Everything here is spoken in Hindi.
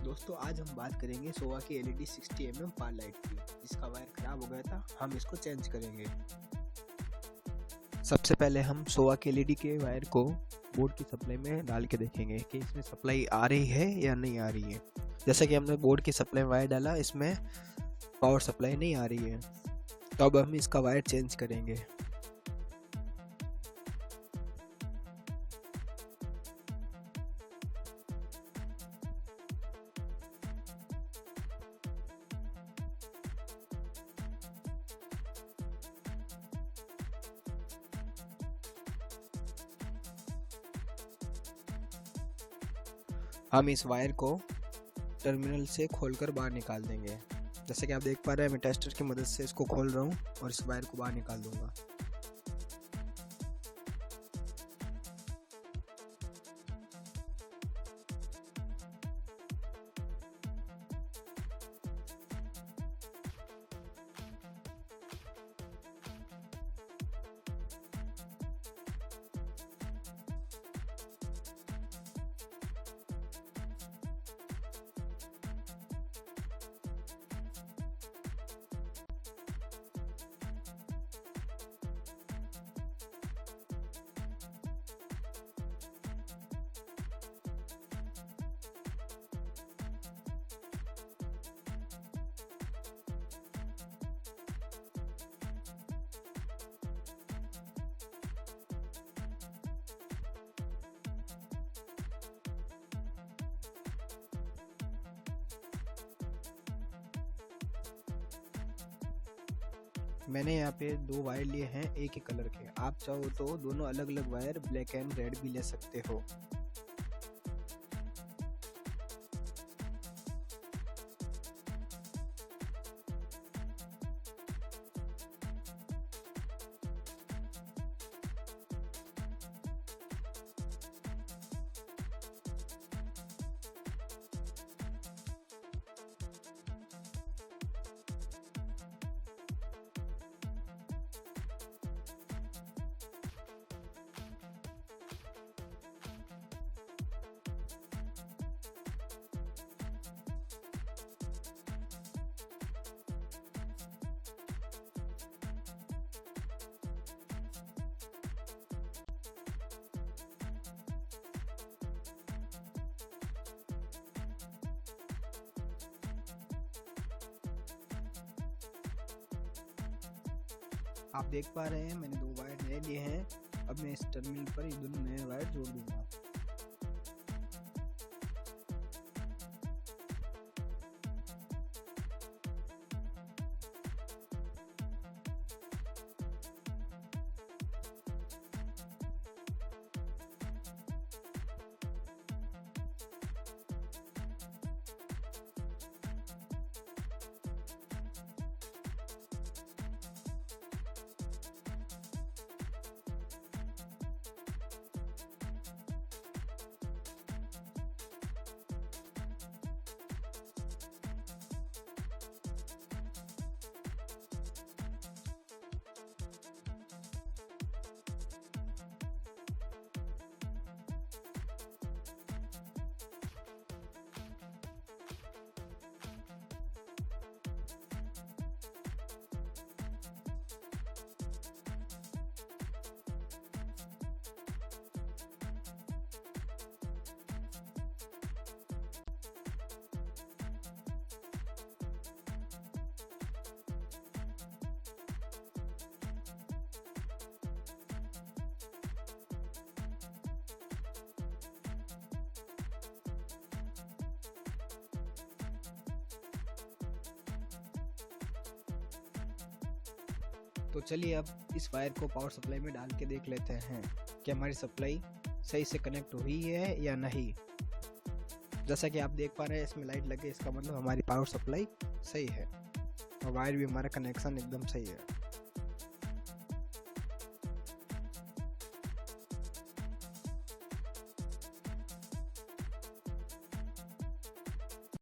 दोस्तों आज हम बात करेंगे सोवा की LED 60mm पावर लाइट की, जिसका वायर खराब हो गया था। हम इसको चेंज करेंगे। सबसे पहले हम सोवा की LED के वायर को बोर्ड की सप्लाई में डाल के देखेंगे कि इसमें सप्लाई आ रही है या नहीं आ रही है। जैसा कि हमने बोर्ड की सप्लाई में वायर डाला, इसमें पावर सप्लाई नहीं आ रही है, तो अब हम इसका वायर चेंज करेंगे। हम इस वायर को टर्मिनल से खोलकर बाहर निकाल देंगे। जैसे कि आप देख पा रहे हैं, मैं टेस्टर की मदद से इसको खोल रहा हूँ और इस वायर को बाहर निकाल दूंगा। मैंने यहाँ पे दो वायर लिए हैं एक ही कलर के। आप चाहो तो दोनों अलग अलग वायर ब्लैक एंड रेड भी ले सकते हो। आप देख पा रहे हैं, मैंने दो वायर नए लिए हैं। अब मैं इस टर्मिनल पर ये दोनों नए वायर जोड़ दूंगा। तो चलिए अब इस वायर को पावर सप्लाई में डाल के देख लेते हैं कि हमारी सप्लाई सही से कनेक्ट हुई है या नहीं। जैसा कि आप देख पा रहे हैं, इसमें लाइट लगे, इसका मतलब हमारी पावर सप्लाई सही है और वायर भी हमारा कनेक्शन एकदम सही है।